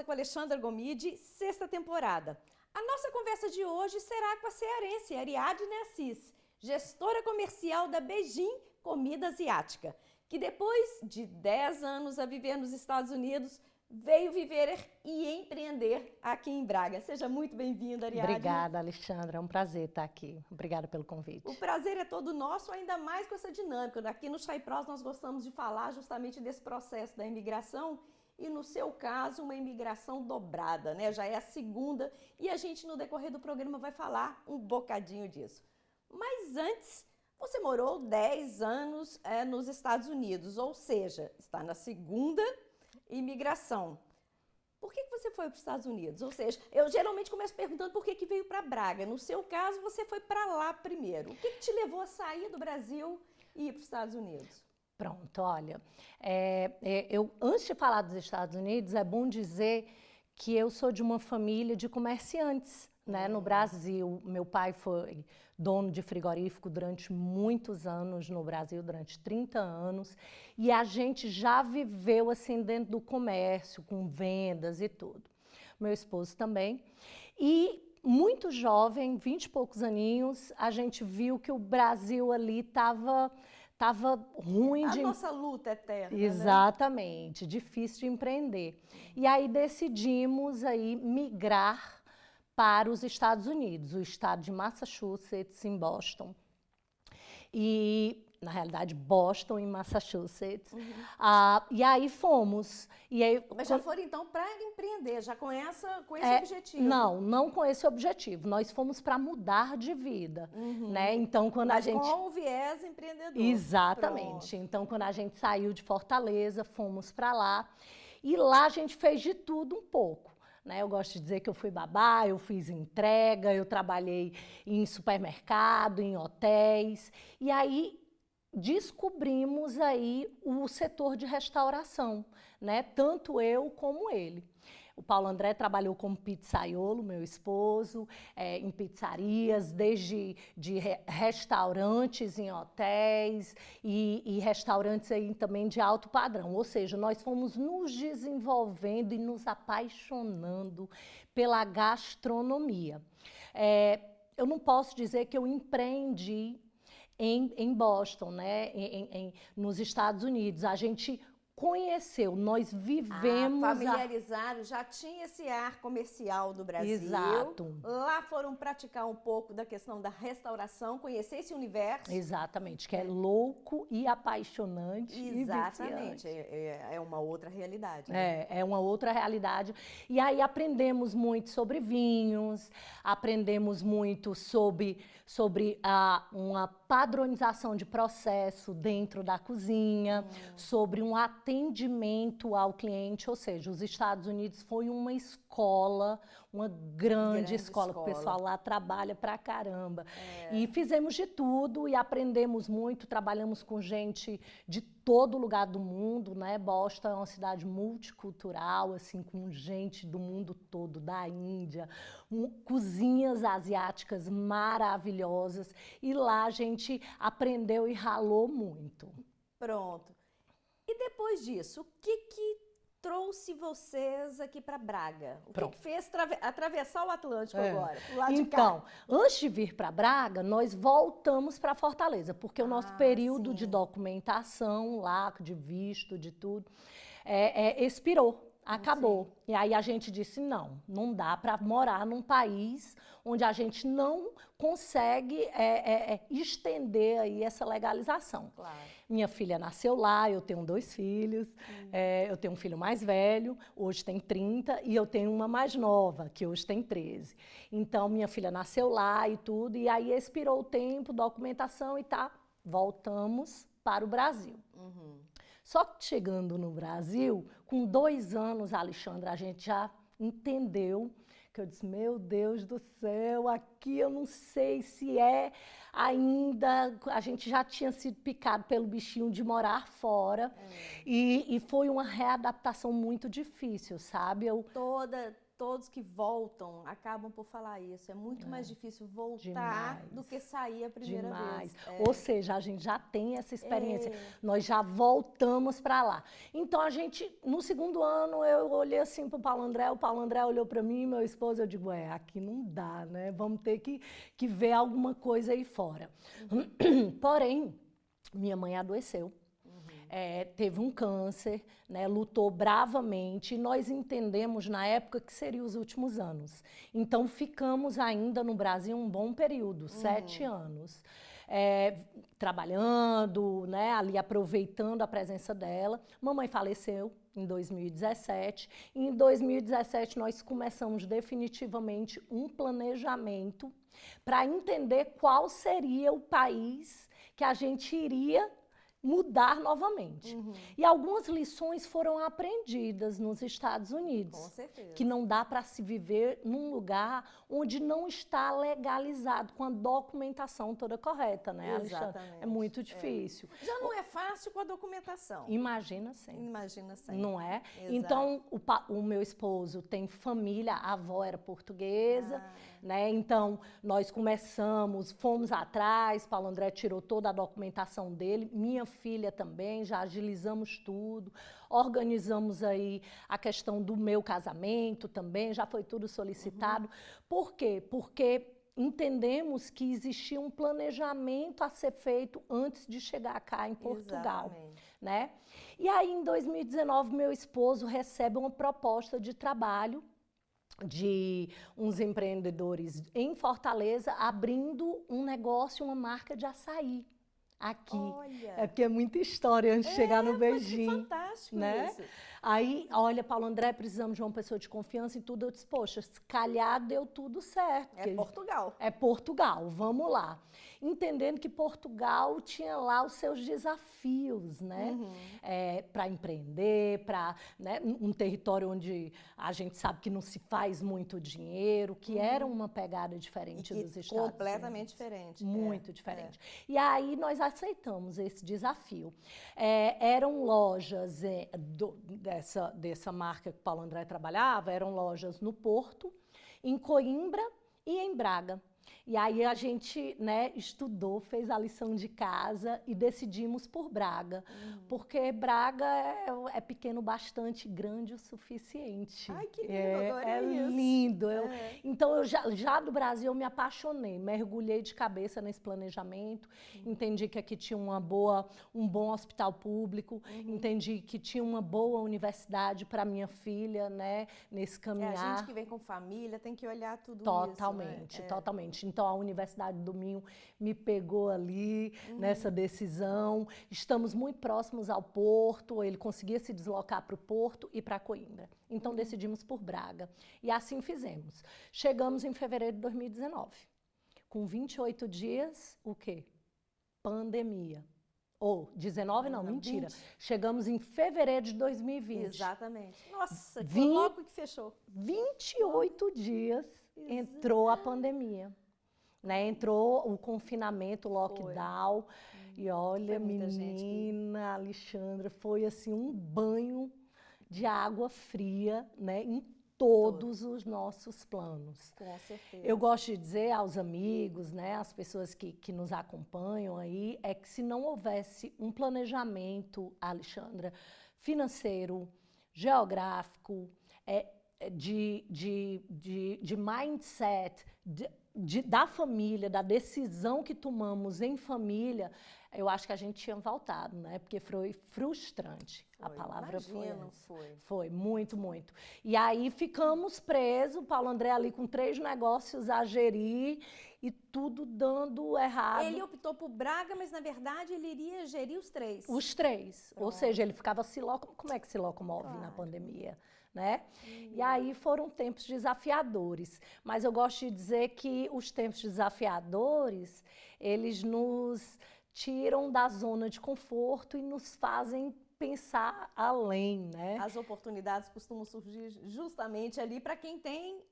Prosa com Alexandra Gomide, sexta temporada. A nossa conversa de hoje será com a cearense Ariadne Assis, gestora comercial da Beijing Comida Asiática, que depois de 10 anos a viver nos Estados Unidos, veio viver e empreender aqui em Braga. Seja muito bem-vinda, Ariadne. Obrigada, Alexandra. É um prazer estar aqui. Obrigada pelo convite. O prazer é todo nosso, ainda mais com essa dinâmica. Aqui no Chai Pros nós gostamos de falar justamente desse processo da imigração e, no seu caso, uma imigração dobrada, né? Já é a segunda e a gente, no decorrer do programa, vai falar um bocadinho disso. Mas antes, você morou 10 anos nos Estados Unidos, ou seja, está na segunda imigração. Por que você foi para os Estados Unidos? Ou seja, eu geralmente começo perguntando por que veio para Braga. No seu caso, você foi para lá primeiro. O que te levou a sair do Brasil e ir para os Estados Unidos? Pronto, olha, antes de falar dos Estados Unidos, é bom dizer que eu sou de uma família de comerciantes, né? No Brasil, meu pai foi dono de frigorífico durante muitos anos no Brasil, durante 30 anos, e a gente já viveu assim dentro do comércio, com vendas e tudo. Meu esposo também. E muito jovem, 20 e poucos aninhos, a gente viu que o Brasil ali estava ruim a nossa luta eterna, exatamente, né? Difícil de empreender. E aí decidimos aí migrar para os Estados Unidos, o estado de Massachusetts, em Boston. E, na realidade, Boston, em Massachusetts. E aí fomos. E aí, mas já foram, então, para empreender, já com esse objetivo? Não com esse objetivo. Nós fomos para mudar de vida, né? Então, quando mas a gente... com o viés empreendedor. Exatamente. Pronto. Então, quando a gente saiu de Fortaleza, fomos para lá. E lá a gente fez de tudo um pouco. Né? Eu gosto de dizer que eu fui babá, eu fiz entrega, eu trabalhei em supermercado, em hotéis, e aí descobrimos aí o setor de restauração, né? Tanto eu como ele. O Paulo André trabalhou como pizzaiolo, meu esposo, em pizzarias, desde restaurantes em hotéis e restaurantes aí também de alto padrão. Ou seja, nós fomos nos desenvolvendo e nos apaixonando pela gastronomia. Eu não posso dizer que eu empreendi em Boston, né? Nos Estados Unidos. A gente conheceu, nós vivemos... familiarizaram, já tinha esse ar comercial do Brasil. Exato. Lá foram praticar um pouco da questão da restauração, conhecer esse universo. Exatamente, que é louco e apaixonante. Exatamente, é uma outra realidade. Né? É uma outra realidade. E aí aprendemos muito sobre vinhos, aprendemos muito sobre uma padronização de processo dentro da cozinha, sobre um atendimento ao cliente, ou seja, os Estados Unidos foi uma escola, uma grande escola. O pessoal lá trabalha pra caramba. E fizemos de tudo e aprendemos muito, trabalhamos com gente de todo lugar do mundo, né? Boston é uma cidade multicultural, assim, com gente do mundo todo, da Índia, cozinhas asiáticas maravilhosas, e lá a gente aprendeu e ralou muito. Pronto. E depois disso, o que trouxe vocês aqui para Braga? O que fez atravessar o Atlântico agora, pro lado de cá? Então, antes de vir para Braga, nós voltamos para Fortaleza, porque o nosso período de documentação lá, de visto, de tudo, expirou. Acabou. Sim. E aí a gente disse, não dá para morar num país onde a gente não consegue estender aí essa legalização. Claro. Minha filha nasceu lá, eu tenho 2 filhos, eu tenho um filho mais velho, hoje tem 30, e eu tenho uma mais nova, que hoje tem 13. Então, minha filha nasceu lá e tudo, e aí expirou o tempo, documentação e voltamos para o Brasil. Só que chegando no Brasil, com 2 anos, Alexandra, a gente já entendeu que eu disse, meu Deus do céu, aqui eu não sei se ainda, a gente já tinha sido picado pelo bichinho de morar fora, e foi uma readaptação muito difícil, sabe? todos que voltam acabam por falar isso. É muito mais difícil voltar do que sair a primeira vez. Ou seja, a gente já tem essa experiência. Nós já voltamos para lá. Então, a gente, no segundo ano, eu olhei assim para o Paulo André olhou para mim, meu esposo, eu digo, aqui não dá, né? Vamos ter que ver alguma coisa aí fora. Porém, minha mãe adoeceu. Teve um câncer, né, lutou bravamente, e nós entendemos na época que seria os últimos anos. Então, ficamos ainda no Brasil um bom período, 7 anos, trabalhando, né, ali aproveitando a presença dela. Mamãe faleceu em 2017, e em 2017 nós começamos definitivamente um planejamento para entender qual seria o país que a gente iria mudar novamente. E algumas lições foram aprendidas nos Estados Unidos. Com certeza. Que não dá para se viver num lugar onde não está legalizado, com a documentação toda correta, né, Alexandre? É muito difícil. Já não é fácil com a documentação. Imagina sempre. Imagina sempre. Não é? Exato. Então, o meu esposo tem família, a avó era portuguesa, né? Então, nós começamos, fomos atrás, Paulo André tirou toda a documentação dele, minha filha também, já agilizamos tudo, organizamos aí a questão do meu casamento também, já foi tudo solicitado. Por quê? Porque entendemos que existia um planejamento a ser feito antes de chegar cá em Portugal. Exatamente. Né? E aí, em 2019, meu esposo recebe uma proposta de trabalho de uns empreendedores em Fortaleza abrindo um negócio, uma marca de açaí aqui. Olha. É porque é muita história antes de chegar no beijinho. Mas que fantástico, né? isso. Aí, olha, Paulo André, precisamos de uma pessoa de confiança e tudo. Eu disse, poxa, se calhar deu tudo certo. É Portugal. É Portugal, vamos lá. Entendendo que Portugal tinha lá os seus desafios, né? Para empreender, para, né, um território onde a gente sabe que não se faz muito dinheiro, que era uma pegada diferente dos Estados Unidos. Completamente diferente. Muito diferente. E aí nós aceitamos esse desafio. Eram lojas dessa marca que o Paulo André trabalhava, eram lojas no Porto, em Coimbra e em Braga. E aí a gente, né, estudou, fez a lição de casa e decidimos por Braga, porque Braga é pequeno bastante, grande o suficiente. Ai, que lindo, adorei isso. Lindo. Então, eu já do Brasil eu me apaixonei, mergulhei de cabeça nesse planejamento, entendi que aqui tinha um bom hospital público, entendi que tinha uma boa universidade para minha filha, né, nesse caminhar. A gente que vem com família tem que olhar tudo totalmente, isso. Né? Totalmente. Então, a Universidade do Minho me pegou ali nessa decisão. Estamos muito próximos ao Porto, ele conseguia se deslocar para o Porto e para Coimbra. Então, decidimos por Braga. E assim fizemos. Chegamos em fevereiro de 2019. Com 28 dias, o quê? Pandemia. Ou, 19 não, mentira. 20. Chegamos em fevereiro de 2020. Exatamente. Nossa, foi logo que fechou. 28 dias entrou a pandemia. Né? Entrou o confinamento, o lockdown. E olha, menina, Alexandra, foi assim um banho de água fria, né? Em todos os nossos planos. Com certeza. Eu gosto de dizer aos amigos, né, às pessoas que nos acompanham aí, é que se não houvesse um planejamento, Alexandra, financeiro, geográfico, de mindset, da família, da decisão que tomamos em família, eu acho que a gente tinha voltado, né? Porque foi frustrante. A palavra foi muito, muito. E aí ficamos presos, Paulo André ali com 3 negócios a gerir e tudo dando errado. Ele optou por Braga, mas na verdade ele iria gerir os 3. Os 3. Ou seja, ele ficava como é que se locomove na pandemia? Né? E aí foram tempos desafiadores, mas eu gosto de dizer que os tempos desafiadores, eles nos tiram da zona de conforto e nos fazem pensar além, né? As oportunidades costumam surgir justamente ali para quem tem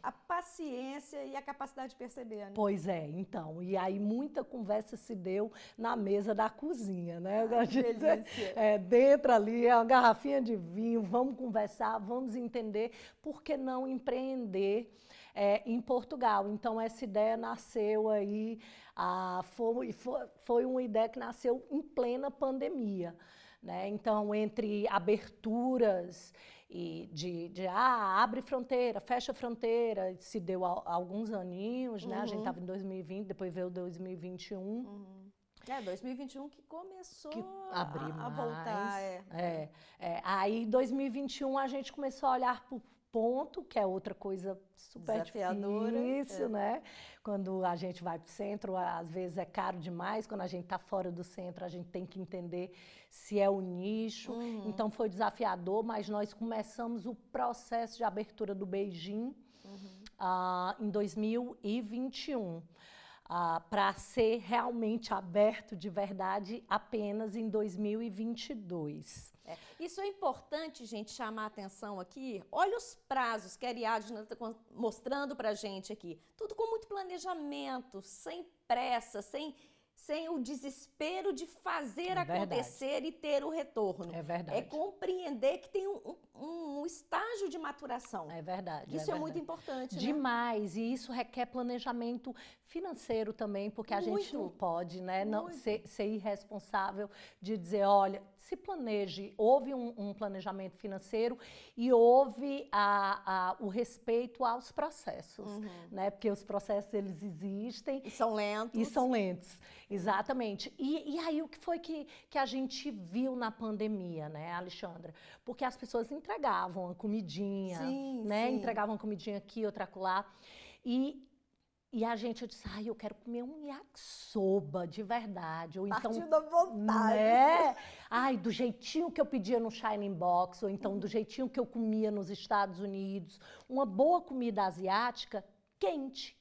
a paciência e a capacidade de perceber, né? Pois é, então, e aí muita conversa se deu na mesa da cozinha, né? Eu Ai, gosto que de dizer, delícia. dentro ali, é uma garrafinha de vinho, vamos conversar, vamos entender por que não empreender em Portugal. Então, essa ideia nasceu aí, foi uma ideia que nasceu em plena pandemia, né? Então, entre aberturas e abre fronteira, fecha fronteira, se deu alguns aninhos, né? A gente estava em 2020, depois veio 2021. 2021 que começou Que abrir a voltar. mais. Aí, em 2021, a gente começou a olhar para o ponto, que é outra coisa super Desafiadora, difícil, né? Quando a gente vai para o centro, às vezes é caro demais. Quando a gente está fora do centro, a gente tem que entender se é o nicho. Então, foi desafiador, mas nós começamos o processo de abertura do Beijing em 2021. Para ser realmente aberto de verdade apenas em 2022. Isso é importante, gente, chamar a atenção aqui. Olha os prazos que a Ariadna está mostrando para a gente aqui. Tudo com muito planejamento, sem pressa, sem o desespero de fazer acontecer e ter o retorno. É verdade. É compreender que tem um estágio de maturação. É verdade. Isso é muito importante, né? Demais. E isso requer planejamento financeiro também, porque a gente não pode, né, não ser irresponsável de dizer, olha, se planeje. Houve um planejamento financeiro e houve o respeito aos processos, né? Porque os processos, eles existem. E são lentos. Exatamente. E aí, o que foi que a gente viu na pandemia, né, Alexandra? Porque as pessoas entregavam a comidinha, né? Entregavam comidinha aqui, outra acolá. E a gente disse, eu quero comer um yakisoba de verdade. Ou então, partiu da vontade. Né? Do jeitinho que eu pedia no Shining Box, ou então do jeitinho que eu comia nos Estados Unidos. Uma boa comida asiática quente.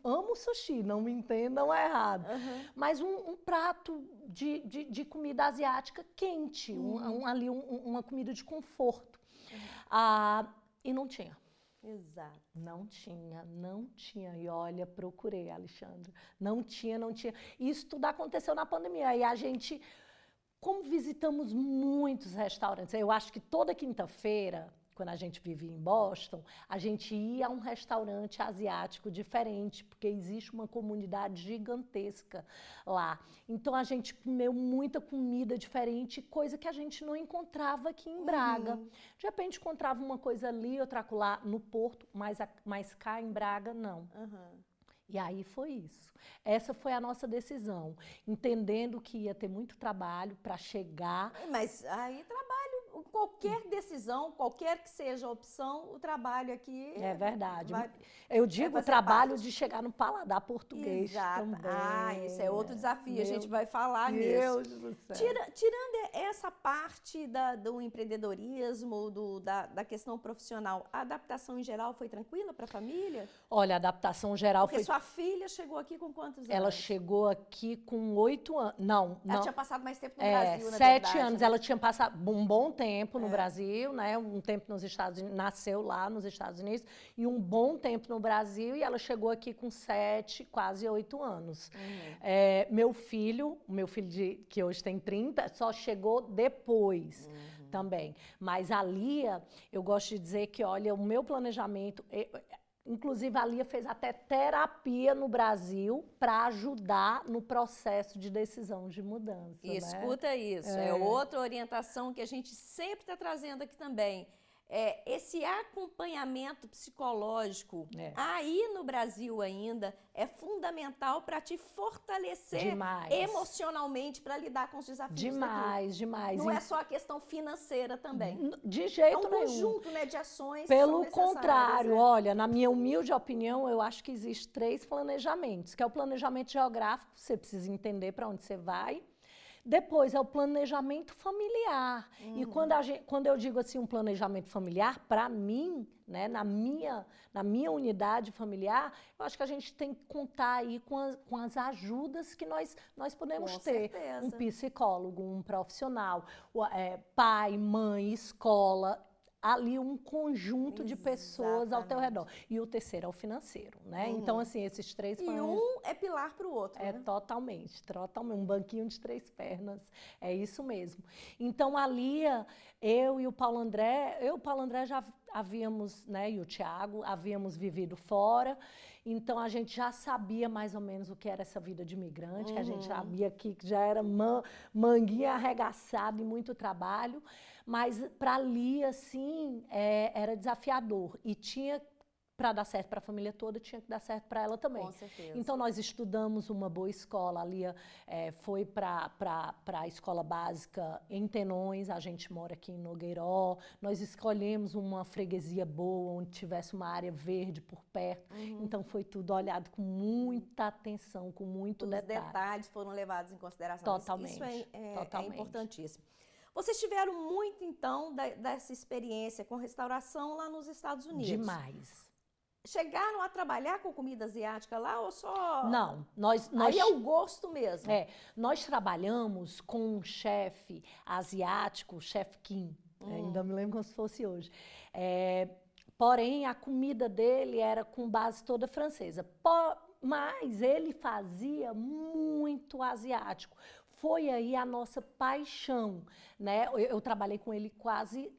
Amo sushi, não me entendam errado. Mas um prato de comida asiática quente, uma comida de conforto. E não tinha. Exato. Não tinha. E olha, procurei, Alexandre. Não tinha. Isso tudo aconteceu na pandemia. E a gente, como visitamos muitos restaurantes, eu acho que toda quinta-feira, quando a gente vivia em Boston, a gente ia a um restaurante asiático diferente, porque existe uma comunidade gigantesca lá. Então, a gente comeu muita comida diferente, coisa que a gente não encontrava aqui em Braga. De repente, encontrava uma coisa ali, outra lá no Porto, mas cá em Braga, não. E aí foi isso. Essa foi a nossa decisão, entendendo que ia ter muito trabalho para chegar. Mas aí qualquer decisão, qualquer que seja a opção, o trabalho aqui... É verdade. Eu digo o trabalho parte de chegar no paladar português também. Isso é outro desafio, a gente vai falar nisso. Deus do céu. Tirando essa parte do empreendedorismo, da questão profissional, a adaptação em geral foi tranquila para a família? Olha, a adaptação geral Porque sua filha chegou aqui com quantos anos? Ela chegou aqui com 8 anos. Não. Ela tinha passado mais tempo no Brasil, na 7 verdade, anos. né? Ela tinha passado um bom tempo no Brasil, né? Um tempo nos Estados Unidos, nasceu lá nos Estados Unidos, e um bom tempo no Brasil, e ela chegou aqui com 7, quase 8 anos. Meu filho que hoje tem 30, só chegou depois também. Mas a Lia, eu gosto de dizer que, olha, o meu planejamento... Inclusive, a Lia fez até terapia no Brasil para ajudar no processo de decisão de mudança. E escuta isso, é outra orientação que a gente sempre está trazendo aqui também. Esse acompanhamento psicológico aí no Brasil ainda é fundamental para te fortalecer emocionalmente para lidar com os desafios. Demais. Não é só a questão financeira também. De jeito nenhum. É um conjunto, né, de ações. Pelo contrário, olha, na minha humilde opinião, eu acho que existem 3 planejamentos, que é o planejamento geográfico, você precisa entender para onde você vai. Depois é o planejamento familiar. E quando eu digo assim, um planejamento familiar, para mim, né, na minha unidade familiar, eu acho que a gente tem que contar aí com as ajudas que nós podemos ter. Certeza. Um psicólogo, um profissional, pai, mãe, escola. ali um conjunto de pessoas ao teu redor. Exatamente. E o terceiro é o financeiro, né? Então, assim, esses três E foram... um é pilar para o outro, É né? totalmente, totalmente. Um banquinho de 3 pernas. É isso mesmo. Então, a Lia, eu e o Paulo André, eu e o Paulo André já havíamos, né, e o Thiago, havíamos vivido fora. Então, a gente já sabia mais ou menos o que era essa vida de imigrante, que a gente sabia que já era manguinha arregaçada e muito trabalho. Mas, para a Lia, assim, era desafiador. E tinha... Para dar certo para a família toda, tinha que dar certo para ela também. Com certeza. Então, nós estudamos uma boa escola. A Lia foi para a escola básica em Tenões, a gente mora aqui em Nogueiró. Nós escolhemos uma freguesia boa, onde tivesse uma área verde por perto. Então, foi tudo olhado com muita atenção, com muito detalhe. Os detalhes foram levados em consideração. Totalmente. Isso é Totalmente. importantíssimo. Vocês tiveram muito, então, dessa experiência com restauração lá nos Estados Unidos? Demais. Chegaram a trabalhar com comida asiática lá ou só... Não, nós Aí é o gosto mesmo. Nós trabalhamos com um chefe asiático, chefe Kim, ainda me lembro como se fosse hoje. Porém, a comida dele era com base toda francesa. Mas ele fazia muito asiático. Foi aí a nossa paixão, né? Eu trabalhei com ele quase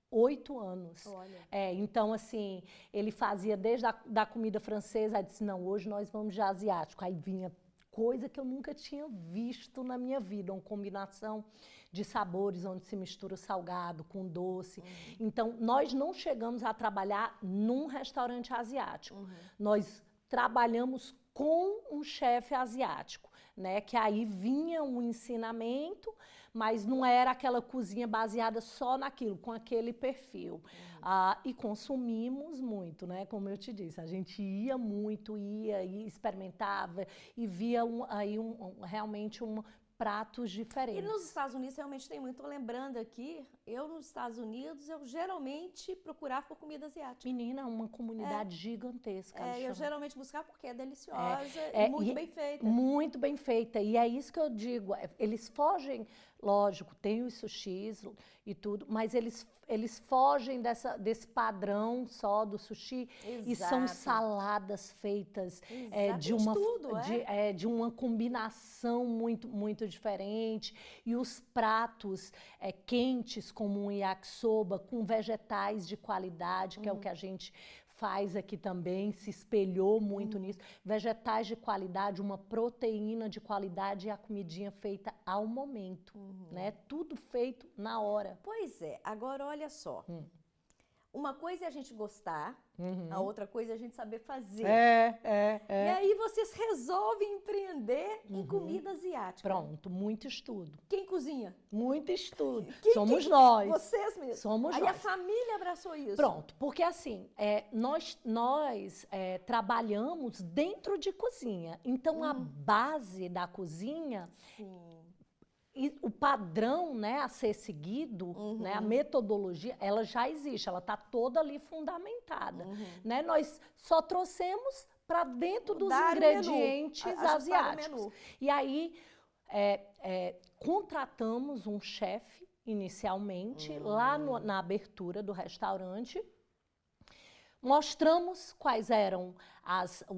8 anos. Olha. Então, assim, ele fazia desde da comida francesa, aí disse, não, hoje nós vamos de asiático. Aí vinha coisa que eu nunca tinha visto na minha vida, uma combinação de sabores, onde se mistura o salgado com doce. Então, nós não chegamos a trabalhar num restaurante asiático. Nós trabalhamos com um chefe asiático, né? Que aí vinha um ensinamento, mas não era aquela cozinha baseada só naquilo, com aquele perfil. E consumimos muito, né? Como eu te disse, a gente ia muito, ia e experimentava e via realmente pratos diferentes. E nos Estados Unidos realmente tem muito. Estou lembrando aqui, eu nos Estados Unidos, eu geralmente procurava por comida asiática. Menina, uma comunidade gigantesca. Eu geralmente buscava porque é deliciosa e muito bem feita. Muito bem feita. E é isso que eu digo. Eles fogem, lógico, tem os sushis e tudo, mas eles fogem desse padrão só do sushi. Exato. E são saladas feitas de uma combinação muito, muito diferente. E os pratos quentes, como um yakisoba, com vegetais de qualidade, que é o que a gente faz aqui também, se espelhou muito nisso. Vegetais de qualidade, uma proteína de qualidade e a comidinha feita ao momento, né? Tudo feito na hora. Pois é. Agora, olha só. Uma coisa é a gente gostar, a outra coisa é a gente saber fazer. E aí vocês resolvem empreender em comida asiática. Pronto, muito estudo. Quem cozinha? Muito estudo. Somos nós. Vocês mesmos? Somos aí nós. A família abraçou isso? Pronto, porque assim, nós trabalhamos dentro de cozinha. Então, a base da cozinha... Sim. E o padrão, né, a ser seguido, né, a metodologia, ela já existe, ela está toda ali fundamentada. Né? Nós só trouxemos para dentro dos ingredientes asiáticos. E aí, contratamos um chefe, inicialmente, lá na abertura do restaurante. Mostramos quais eram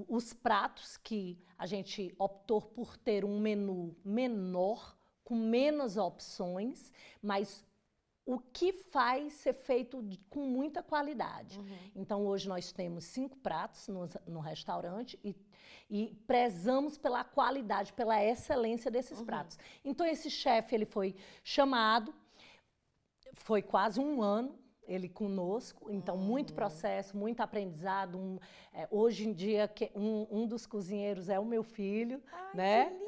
os pratos que a gente optou por ter um menu menor, com menos opções, mas o que faz ser feito com muita qualidade. Então, hoje nós temos 5 pratos no restaurante e prezamos pela qualidade, pela excelência desses pratos. Então, esse chefe, ele foi chamado, foi quase 1 ano, ele conosco, então muito processo, muito aprendizado. Hoje em dia, um dos cozinheiros é o meu filho. Ai, né? Que lindo,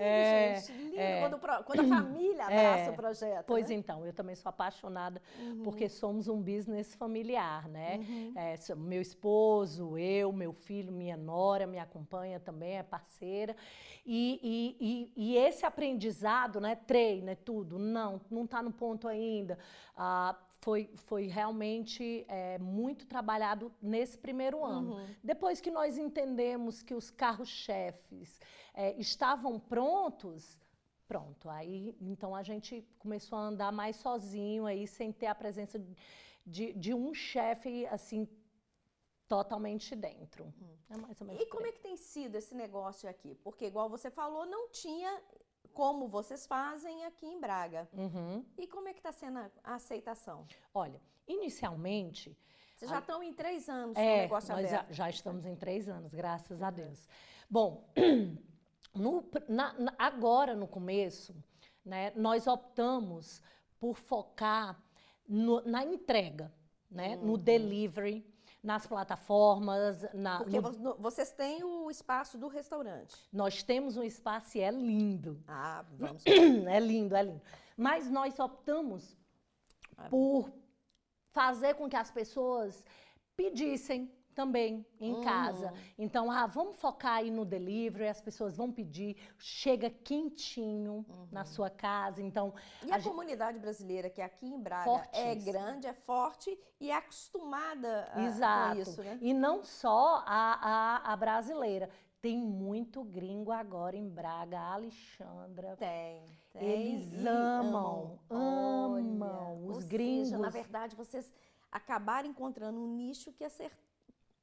gente, lindo. Quando a família abraça o projeto. Pois né? então, eu também sou apaixonada, porque somos um business familiar, né? Meu esposo, eu, meu filho, minha nora me acompanha também, é parceira. E esse aprendizado, né? Treina, tudo, não está no ponto ainda. Foi realmente muito trabalhado nesse primeiro ano. Depois que nós entendemos que os carros-chefes estavam prontos, pronto, aí então a gente começou a andar mais sozinho, aí, sem ter a presença de um chefe, assim, totalmente dentro. É mais ou menos E como é que tem sido esse negócio aqui? Porque, igual você falou, não tinha como vocês fazem aqui em Braga. Uhum. E como é que está sendo a aceitação? Olha, inicialmente... Vocês já estão em 3 anos com o É, negócio nós aberto. já estamos em 3 anos, graças a Deus. Bom, agora no começo, né, nós optamos por focar na entrega, né, no delivery, nas plataformas. Porque vocês têm o espaço do restaurante. Nós temos um espaço e é lindo. Ah, vamos. É lindo, é lindo. Mas nós optamos por fazer com que as pessoas pedissem também em casa. Então, vamos focar aí no delivery, as pessoas vão pedir, chega quentinho na sua casa. Então, e a comunidade brasileira, que aqui em Braga é grande, é forte e é acostumada com isso, né? E não só a brasileira. Tem muito gringo agora em Braga, a Alexandra. Tem. Eles amam os gringos. Seja, na verdade, vocês acabaram encontrando um nicho que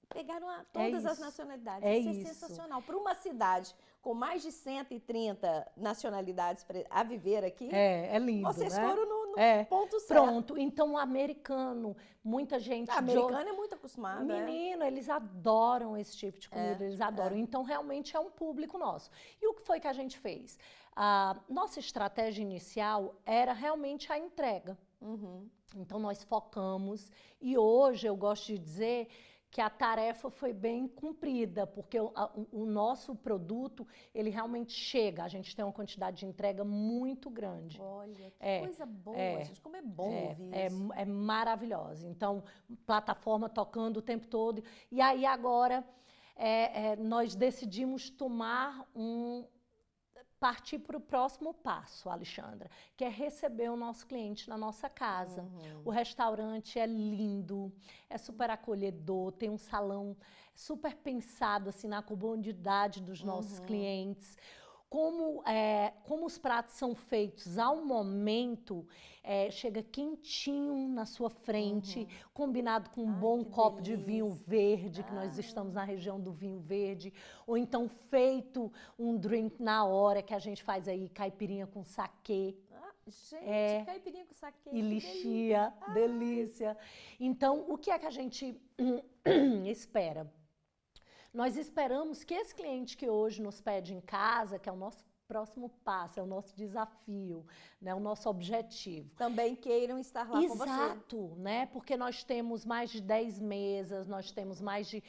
pegaram todas as nacionalidades. Isso é sensacional. Para uma cidade com mais de 130 nacionalidades a viver aqui, é lindo, vocês foram no ponto certo. Pronto. Então, o americano, muita gente... O americano é muito acostumado. Menino, eles adoram esse tipo de comida, eles adoram. Então, realmente é um público nosso. E o que foi que a gente fez? A nossa estratégia inicial era realmente a entrega. Então, nós focamos. E hoje, eu gosto de dizer que a tarefa foi bem cumprida, porque o nosso produto, ele realmente chega. A gente tem uma quantidade de entrega muito grande. Olha, que coisa boa, gente. Como é bom ouvir isso. É maravilhosa. Então, plataforma tocando o tempo todo. E aí, agora, nós decidimos partir para o próximo passo, Alexandra, que é receber o nosso cliente na nossa casa. O restaurante é lindo, é super acolhedor, tem um salão super pensado assim, na comodidade dos nossos clientes. Como os pratos são feitos ao momento, chega quentinho na sua frente, combinado com um bom copo de vinho verde, que nós estamos na região do vinho verde, ou então feito um drink na hora, que a gente faz aí caipirinha com saquê. Gente, caipirinha com saquê. E lixia, delícia. Então, o que é que a gente espera? Nós esperamos que esse cliente que hoje nos pede em casa, que é o nosso próximo passo, é o nosso desafio, né, o nosso objetivo. Também queiram estar lá com você. Exato, né? Porque nós temos mais de 10 mesas, nós temos mais de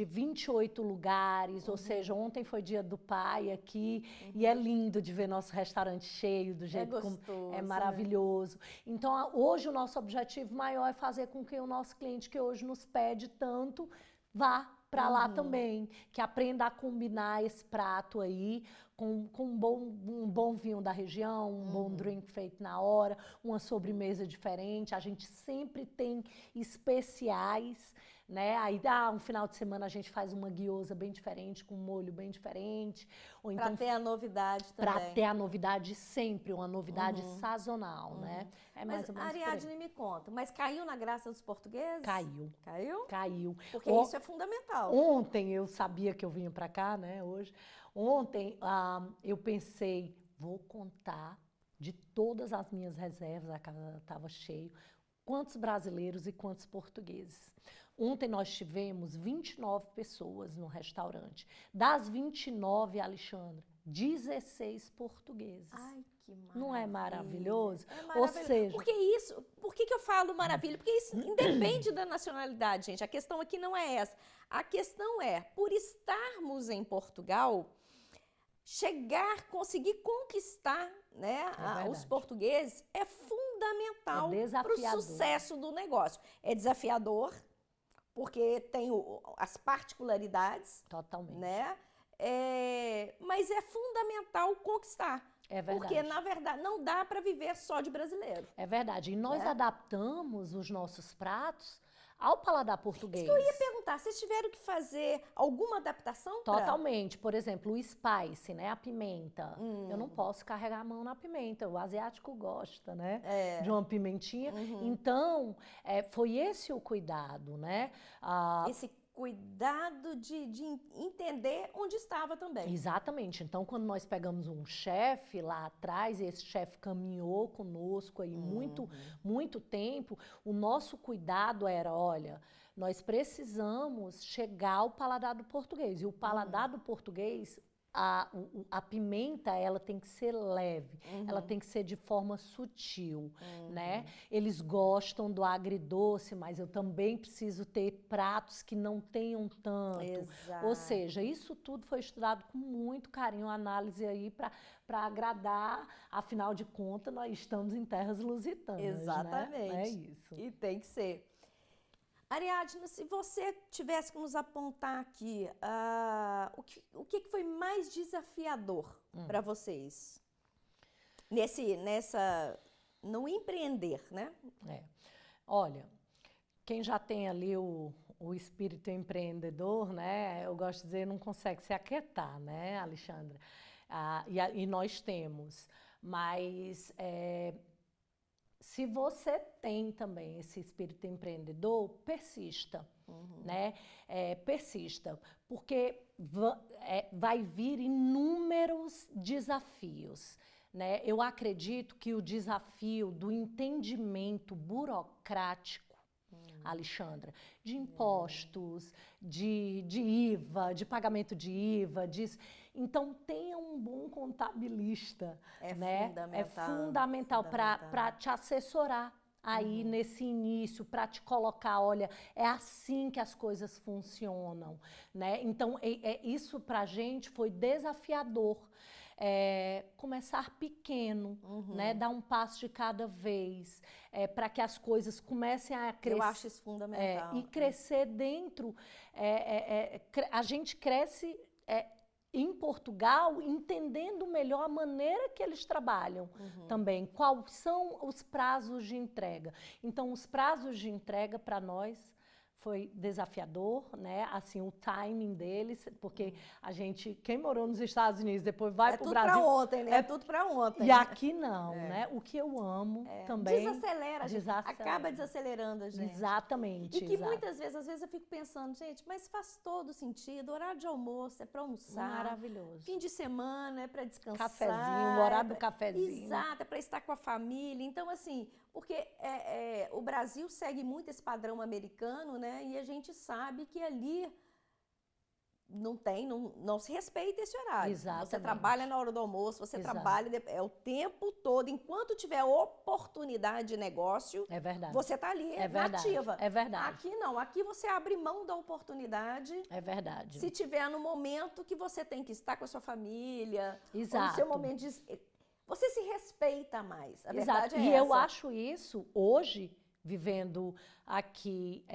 28 lugares, ou seja, ontem foi dia do pai aqui, e é lindo de ver nosso restaurante cheio, do jeito como é maravilhoso. Né? Então, hoje o nosso objetivo maior é fazer com que o nosso cliente que hoje nos pede tanto, vá para lá também, que aprenda a combinar esse prato aí com um bom vinho da região, um bom drink feito na hora, uma sobremesa diferente. A gente sempre tem especiais, né? Aí um final de semana a gente faz uma guiosa bem diferente, com um molho bem diferente. Ou então, para ter a novidade também. Para ter a novidade sempre, uma novidade sazonal, né? É mais ou menos Ariadne, me conta, mas caiu na graça dos portugueses? Caiu. Caiu? Caiu. Porque isso é fundamental. Ontem eu sabia que eu vinha para cá, né, hoje. Ontem eu pensei, vou contar de todas as minhas reservas, a casa estava cheia, quantos brasileiros e quantos portugueses. Ontem nós tivemos 29 pessoas no restaurante. Das 29, Alexandra, 16 portugueses. Ai, que maravilha. Não é maravilhoso? É maravilhoso. Ou seja... Por que eu falo maravilha? Porque isso independe da nacionalidade, gente. A questão aqui não é essa. A questão é, por estarmos em Portugal, conseguir conquistar, né, os portugueses é fundamental para o sucesso do negócio. É desafiador, porque tem as particularidades. Totalmente. Né? Mas é fundamental conquistar. É verdade. Porque, na verdade, não dá para viver só de brasileiro. É verdade. E nós adaptamos os nossos pratos ao paladar português. Isso que eu ia perguntar, vocês tiveram que fazer alguma adaptação? Totalmente. Por exemplo, o spice, né? A pimenta. Eu não posso carregar a mão na pimenta. O asiático gosta, né? De uma pimentinha. Então, foi esse o cuidado, né? Esse cuidado de entender onde estava também. Exatamente. Então, quando nós pegamos um chefe lá atrás, e esse chefe caminhou conosco aí muito tempo, o nosso cuidado era, olha, nós precisamos chegar ao paladar do português. E o paladar do português, a pimenta, ela tem que ser leve, ela tem que ser de forma sutil, né? Eles gostam do agridoce, mas eu também preciso ter pratos que não tenham tanto. Exato. Ou seja, isso tudo foi estudado com muito carinho, análise aí para agradar, afinal de contas, nós estamos em terras lusitanas. Exatamente. Né? É isso. E tem que ser. Ariadna, se você tivesse que nos apontar aqui, o que foi mais desafiador para vocês no empreender, né? Olha, quem já tem ali o espírito empreendedor, né? Eu gosto de dizer, não consegue se aquietar, né, Alexandra? E nós temos, mas se você tem também esse espírito empreendedor, persista, né? Persista, porque vai vir inúmeros desafios, né? Eu acredito que o desafio do entendimento burocrático, Alexandra, de impostos, de IVA, de pagamento de IVA, então tenha um bom contabilista, né? Fundamental. É fundamental para te assessorar aí nesse início, para te colocar, olha, é assim que as coisas funcionam, né? Então, isso para a gente foi desafiador. Começar pequeno, né? Dar um passo de cada vez, para que as coisas comecem a crescer. Eu acho isso fundamental. E crescer dentro. A gente cresce em Portugal, entendendo melhor a maneira que eles trabalham também. Quais são os prazos de entrega? Então, os prazos de entrega para nós foi desafiador, né? Assim, o timing deles, porque quem morou nos Estados Unidos, depois vai para o Brasil... É tudo para ontem, né? É tudo para ontem. E aqui não, né? O que eu amo também... Desacelera, a gente acaba desacelerando a gente. Exatamente. E que muitas vezes, às vezes eu fico pensando, gente, mas faz todo sentido, horário de almoço é para almoçar. Maravilhoso. Fim de semana é para descansar. Cafezinho, o horário do cafezinho. Exato, é para estar com a família. Então, assim, porque o Brasil segue muito esse padrão americano, né? E a gente sabe que ali não se respeita esse horário. Exatamente. Você trabalha na hora do almoço, você trabalha o tempo todo. Enquanto tiver oportunidade de negócio, você está ali nativa. É verdade. Aqui não, aqui você abre mão da oportunidade. É verdade. Se tiver no momento que você tem que estar com a sua família. Exato. Ou no seu momento de... Você se respeita mais. A verdade é e essa. Eu acho isso, hoje, vivendo aqui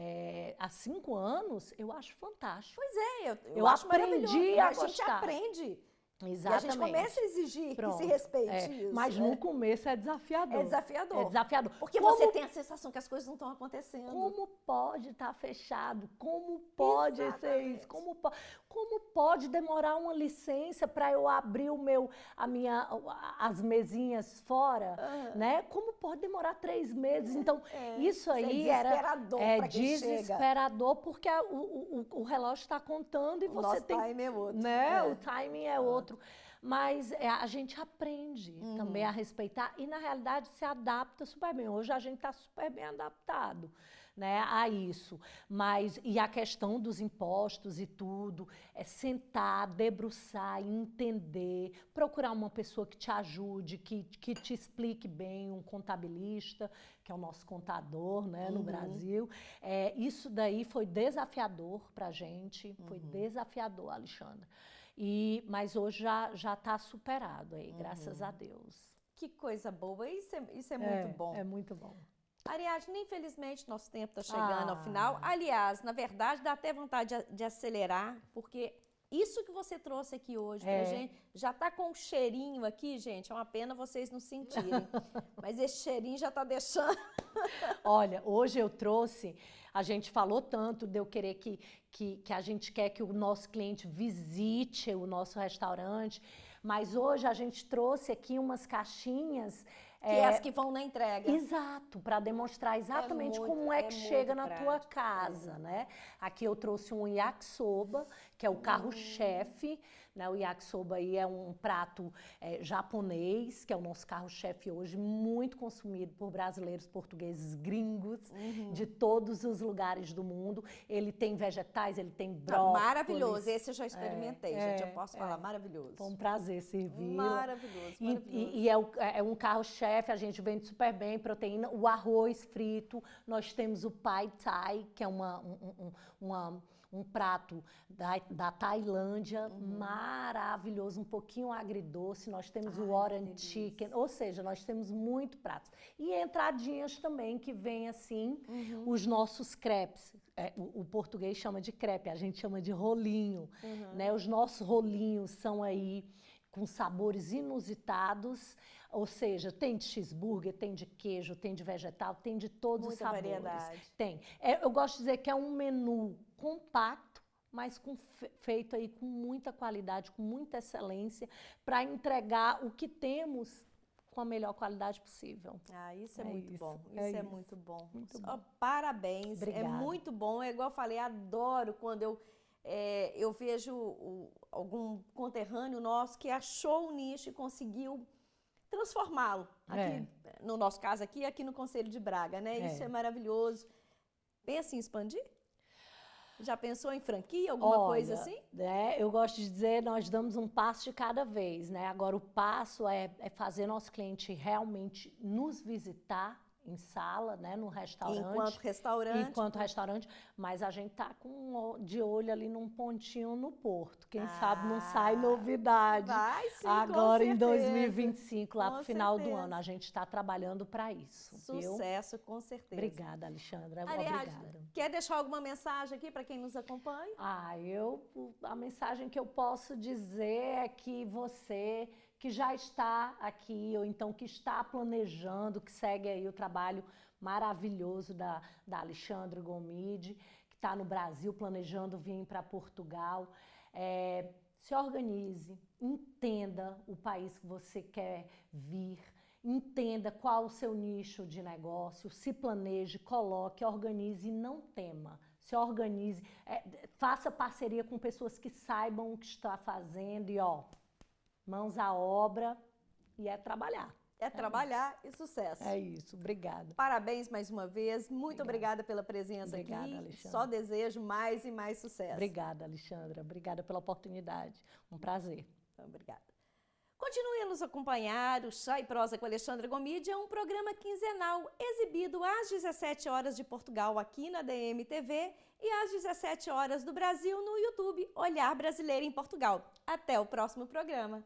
há 5 anos, eu acho fantástico. Pois é, eu acho aprendi a gostar. A gente aprende. Exatamente. E a gente começa a exigir que se respeite isso. Mas no começo é desafiador. É desafiador. É desafiador. Porque você tem a sensação que as coisas não estão acontecendo. Como pode estar fechado? Como pode ser isso? Como pode demorar uma licença para eu abrir as mesinhas fora? Né? Como pode demorar 3 meses? Então, isso aí era desesperador porque o relógio está contando e você tem... O timing é outro. Né? O timing é outro. Mas a gente aprende também a respeitar e, na realidade, se adapta super bem. Hoje a gente está super bem adaptado, né, a isso. E a questão dos impostos e tudo, sentar, debruçar, entender, procurar uma pessoa que te ajude, que te explique bem, um contabilista, que é o nosso contador, né, no Brasil. Isso daí foi desafiador para a gente, foi desafiador, Alexandra. Mas hoje já está superado aí, graças a Deus. Que coisa boa, isso é muito bom. É muito bom. Ariadna, infelizmente nosso tempo está chegando ao final. Aliás, na verdade, dá até vontade de acelerar, porque isso que você trouxe aqui hoje pra gente, já está com um cheirinho aqui, gente, é uma pena vocês não sentirem, mas esse cheirinho já está deixando... Olha, hoje eu trouxe A gente falou tanto de eu querer que a gente quer que o nosso cliente visite o nosso restaurante, mas hoje a gente trouxe aqui umas caixinhas... Que é as que vão na entrega. Exato, para demonstrar exatamente como é que chega na tua casa, né? Aqui eu trouxe um yakisoba, que é o carro-chefe, né? O yakisoba aí é um prato japonês, que é o nosso carro-chefe hoje, muito consumido por brasileiros, portugueses, gringos, de todos os lugares do mundo. Ele tem vegetais, ele tem brócolis. Maravilhoso, esse eu já experimentei, gente, eu posso falar, maravilhoso. Foi um prazer servir. Maravilhoso, maravilhoso. E é um carro-chefe, a gente vende super bem, proteína, o arroz frito, nós temos o Pad Thai, que é um prato da Tailândia, maravilhoso, um pouquinho agridoce, nós temos o Orange Chicken, ou seja, nós temos muito pratos. E entradinhas também, que vem assim, os nossos crepes, o português chama de crepe, a gente chama de rolinho, né? Os nossos rolinhos são aí com sabores inusitados, ou seja, tem de cheeseburger, tem de queijo, tem de vegetal, tem de todos os sabores. Muita variedade. Tem. Eu gosto de dizer que é um menu compacto, mas feito aí com muita qualidade, com muita excelência, para entregar o que temos com a melhor qualidade possível. Isso é muito bom. Isso é muito bom. Muito bom. Parabéns. Obrigada. É muito bom. É igual eu falei, adoro quando eu vejo algum conterrâneo nosso que achou o nicho e conseguiu transformá-lo. No nosso caso aqui no Conselho de Braga, né? Isso é maravilhoso. Pensa em expandir? Já pensou em franquia, alguma coisa assim? Eu gosto de dizer, nós damos um passo de cada vez, né? Agora, o passo é fazer nosso cliente realmente nos visitar em sala, né, no restaurante. Enquanto restaurante, mas a gente tá de olho ali num pontinho no Porto. Quem sabe não sai novidade. Vai sim, agora com em 2025, lá com pro final certeza. do ano. A gente está trabalhando para isso. Sucesso, com certeza. Obrigada, Alexandra. Obrigada. Quer deixar alguma mensagem aqui para quem nos acompanha? A mensagem que eu posso dizer é que você que já está aqui, ou então que está planejando, que segue aí o trabalho maravilhoso da Alexandra Gomide, que está no Brasil planejando vir para Portugal, se organize, entenda o país que você quer vir, entenda qual o seu nicho de negócio, se planeje, coloque, organize e não tema. Se organize, faça parceria com pessoas que saibam o que está fazendo e mãos à obra e trabalhar. Trabalhar e sucesso. É isso, obrigada. Parabéns mais uma vez, muito obrigada pela presença aqui. Alexandra. Só desejo mais e mais sucesso. Obrigada, Alexandra, obrigada pela oportunidade, um prazer. Obrigada. Continue a nos acompanhar, o Chá e Prosa com Alexandra Gomide é um programa quinzenal exibido às 17 horas de Portugal aqui na DMTV e às 17 horas do Brasil no YouTube Olhar Brasileiro em Portugal. Até o próximo programa.